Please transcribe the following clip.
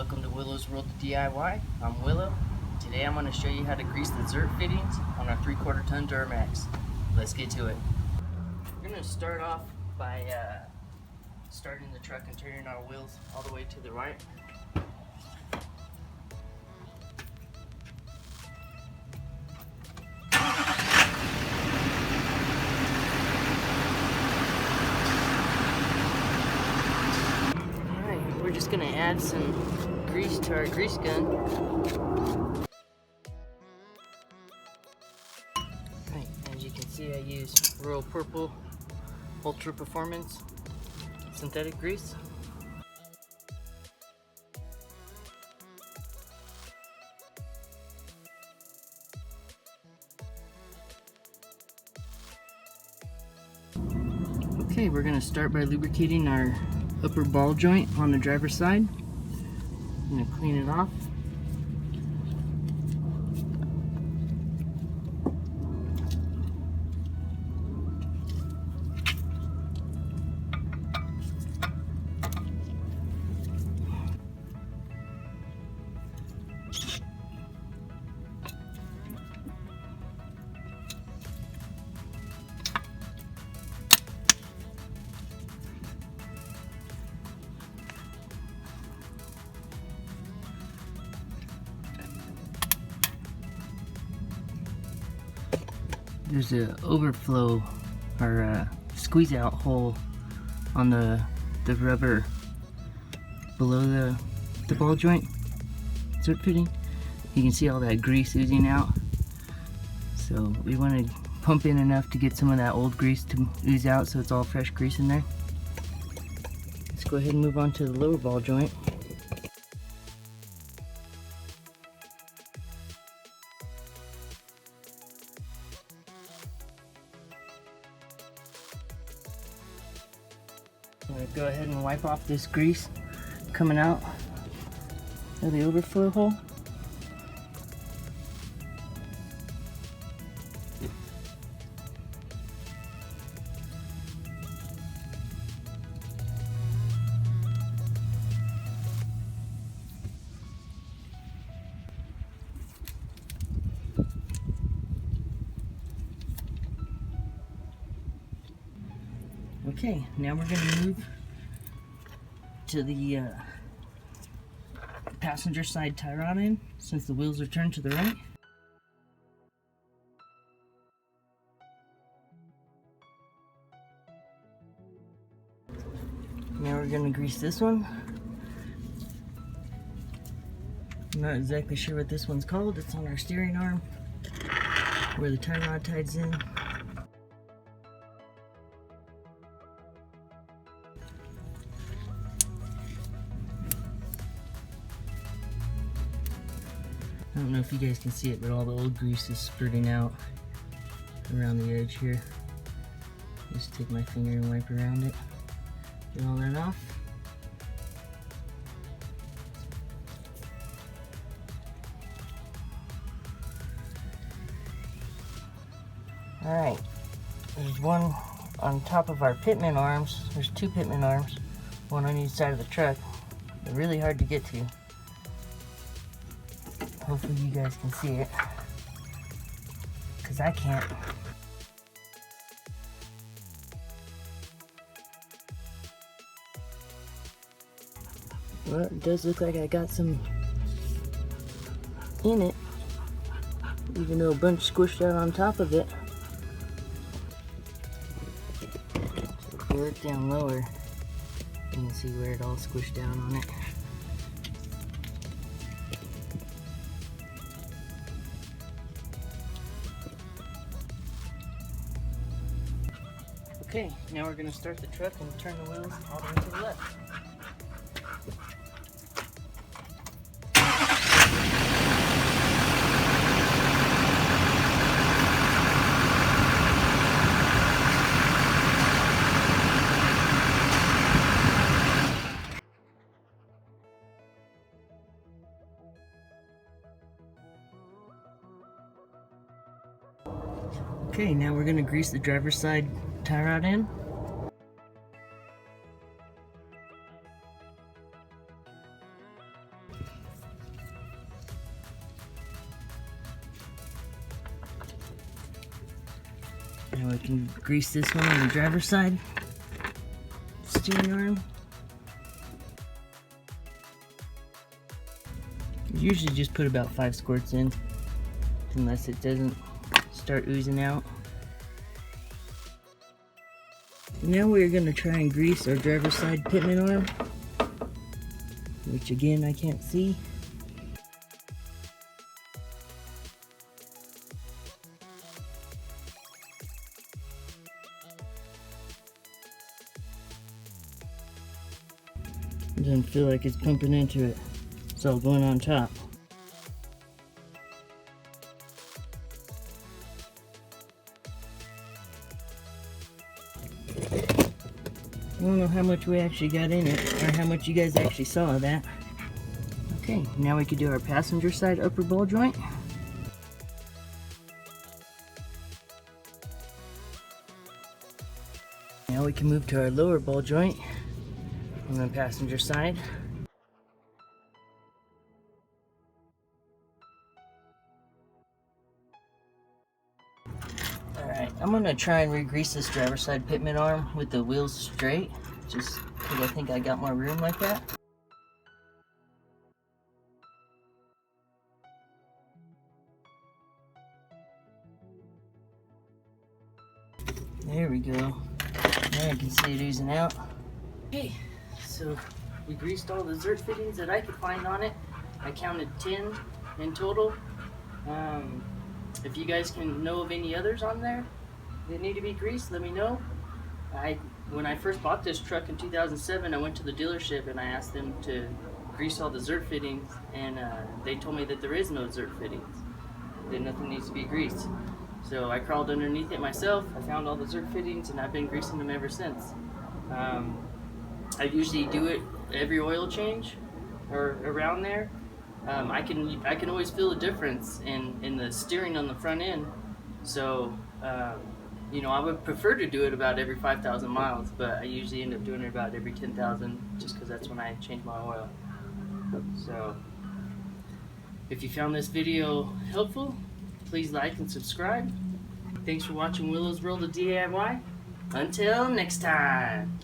welcome to Willow's World of DIY. I'm Willow. Today I'm going to show you how to grease the Zert fittings on our 3/4 ton Duramax. Let's get to it. We're going to start off by starting the truck and turning our wheels all the way to the right. We're just going to add some grease to our grease gun. Right, as you can see, I use Royal Purple Ultra Performance synthetic grease. Okay, we're going to start by lubricating our upper ball joint on the driver's side. I'm going to clean it off. There's an overflow or squeeze out hole on the rubber below the ball joint Zert fitting. You can see all that grease oozing out. So we want to pump in enough to get some of that old grease to ooze out so it's all fresh grease in there. Let's go ahead and move on to the lower ball joint. I'm going to go ahead and wipe off this grease coming out of the overflow hole. Okay, now we're going to move to the passenger side tie rod end, since the wheels are turned to the right. Now we're going to grease this one. I'm not exactly sure what this one's called. It's on our steering arm where the tie rod ties in. I don't know if you guys can see it, but all the old grease is spurting out around the edge here. Just take my finger and wipe around it. Get all that off. Alright, there's one on top of our Pitman arms. There's two Pitman arms, one on each side of the truck. They're really hard to get to. Hopefully you guys can see it, because I can't. Well, it does look like I got some in it, even though a bunch squished out on top of it. So if you look down lower, you can see where it all squished down on it. Okay, now we're going to start the truck and turn the wheels all the way to the left. Okay, now we're going to grease the driver's side tie rod end. Now we can grease this one on the driver's side steering arm. Usually just put about 5 squirts in, unless it doesn't start oozing out. Now we're going to try and grease our driver's side pitman arm, which again I can't see. It doesn't feel like it's pumping into it. It's all going on top. I don't know how much we actually got in it, or how much you guys actually saw of that. Okay, now we can do our passenger side upper ball joint. Now we can move to our lower ball joint on the passenger side. Alright, I'm going to try and re-grease this driver's side pitman arm with the wheels straight, just because I think I got more room like that. There we go. Now I can see it oozing out. Okay, so we greased all the Zert fittings that I could find on it. I counted 10 in total. If you guys can know of any others on there that need to be greased, let me know. When I first bought this truck in 2007, I went to the dealership and I asked them to grease all the Zert fittings, and they told me that there is no Zert fittings, that nothing needs to be greased. So I crawled underneath it myself, I found all the Zert fittings, and I've been greasing them ever since. I usually do it every oil change or around there. I can always feel a difference in the steering on the front end. So you know, I would prefer to do it about every 5,000 miles, but I usually end up doing it about every 10,000, just because that's when I change my oil. So if you found this video helpful, please like and subscribe. Thanks for watching Willow's World of DIY. Until next time.